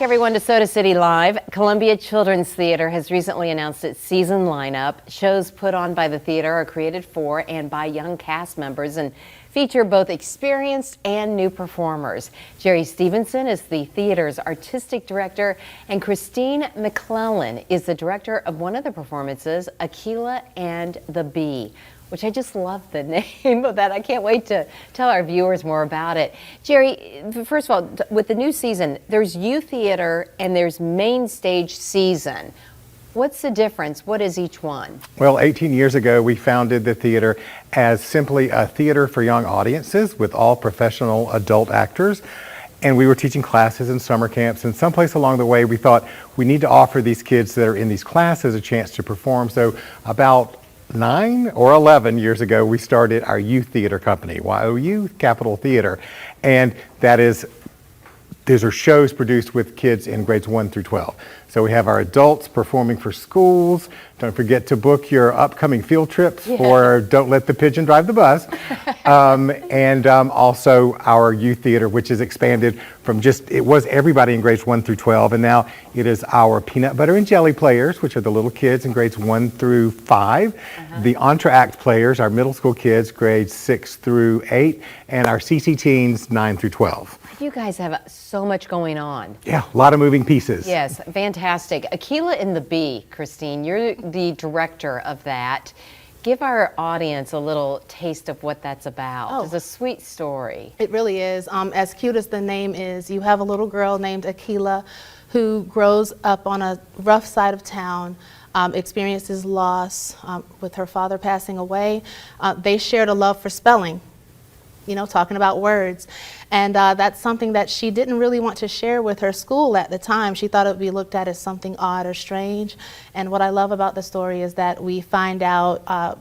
Everyone to Soda City Live. Columbia Children's Theater has recently announced its season lineup. Shows put on by the theater are created for and by young cast members and feature both experienced and new performers. Jerry Stevenson is the theater's artistic director, and Christine McClellan is the director of one of the performances, Akeelah and the Bee, which I just love the name of that. I can't wait to tell our viewers more about it. Jerry, first of all, with the new season, there's youth theater and there's main stage season. What's the difference? What is each one? Well, 18 years ago, we founded the theater as simply a theater for young audiences with all professional adult actors. And we were teaching classes in summer camps, and someplace along the way, we thought we need to offer these kids that are in these classes a chance to perform. So about 9 or 11 years ago, we started our youth theater company, YOU Capitol Theater. And these are shows produced with kids in grades 1 through 12. So we have our adults performing for schools. Don't forget to book your upcoming field trips for Don't Let the Pigeon Drive the Bus. And also our youth theater, which is expanded from it was everybody in grades 1 through 12, and now it is our peanut butter and jelly players, which are the little kids in grades 1 through 5, the Entr'acte players, our middle school kids, grades 6 through 8, and our CC teens, 9 through 12. You guys have so much going on. Yeah, a lot of moving pieces. Yes, fantastic. Akeelah and the Bee, Christine, you're the director of that. Give our audience a little taste of what that's about. It's a sweet story. It really is. As cute as the name is, you have a little girl named Akeelah who grows up on a rough side of town, experiences loss with her father passing away. They shared a love for spelling, talking about words. And that's something that she didn't really want to share with her school at the time. She thought it would be looked at as something odd or strange. And what I love about the story is that we find out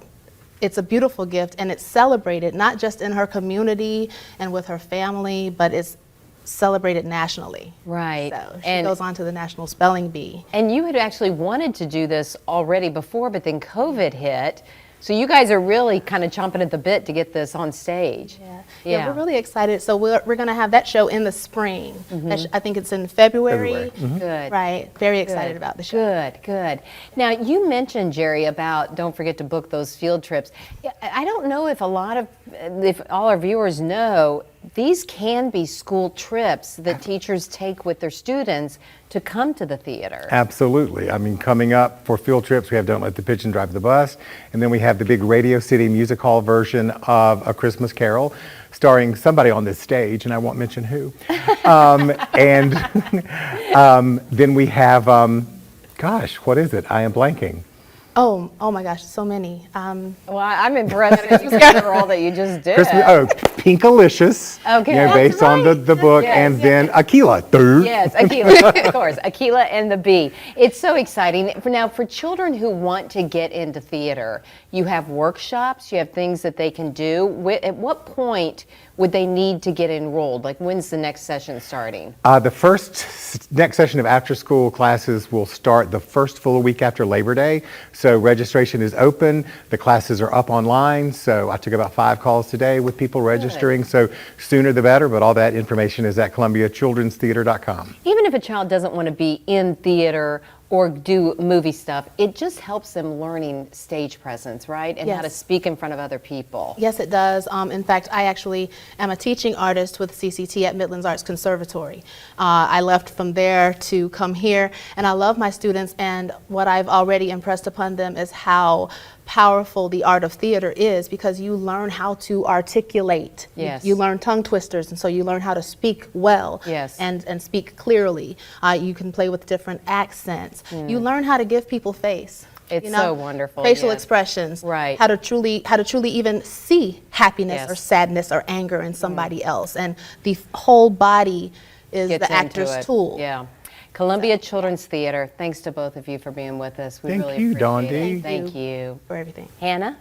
it's a beautiful gift, and it's celebrated not just in her community and with her family, but it's celebrated nationally. Right. So she goes on to the National Spelling Bee. And you had actually wanted to do this already before, but then COVID hit. So you guys are really kind of chomping at the bit to get this on stage. Yeah, we're really excited. So we're going to have that show in the spring. I think it's in February. Good. Right. Very excited about the show. Good. Now, you mentioned, Jerry, about don't forget to book those field trips. I don't know if if all our viewers know, these can be school trips that teachers take with their students to come to the theater. Absolutely. I mean, coming up for field trips, we have Don't Let the Pigeon Drive the Bus, and then we have the big Radio City Music Hall version of A Christmas Carol, starring somebody on this stage, and I won't mention who. And then we have, gosh, what is it? I am blanking. Oh my gosh, so many. Well, I'm impressed that you remember all that you just did. Pinkalicious, based on the book, and then Akeelah. Yes, Akeelah, of course, Akeelah and the Bee. It's so exciting. Now, for children who want to get into theater, you have workshops, you have things that they can do. At what point would they need to get enrolled? Like, when's the next session starting? The next session of after-school classes will start the first full week after Labor Day. So registration is open. The classes are up online. So I took about 5 calls today with people registering. So sooner the better, but all that information is at ColumbiaChildren'sTheater.com. Even if a child doesn't want to be in theater or do movie stuff, it just helps them learning stage presence, right? And how to speak in front of other people. Yes, it does. In fact, I actually am a teaching artist with CCT at Midlands Arts Conservatory. I left from there to come here, and I love my students, and what I've already impressed upon them is how powerful the art of theater is, because you learn how to articulate. You learn tongue twisters, and so you learn how to speak well and speak clearly. You can play with different accents. You learn how to give people face. It's so wonderful. Facial expressions. Right. How to truly even see happiness or sadness or anger in somebody else. And the whole body is the actor's tool. Yeah. Columbia Children's Theater, thanks to both of you for being with us. We really appreciate it. Thank you, Dondi. Thank you for everything. Hannah?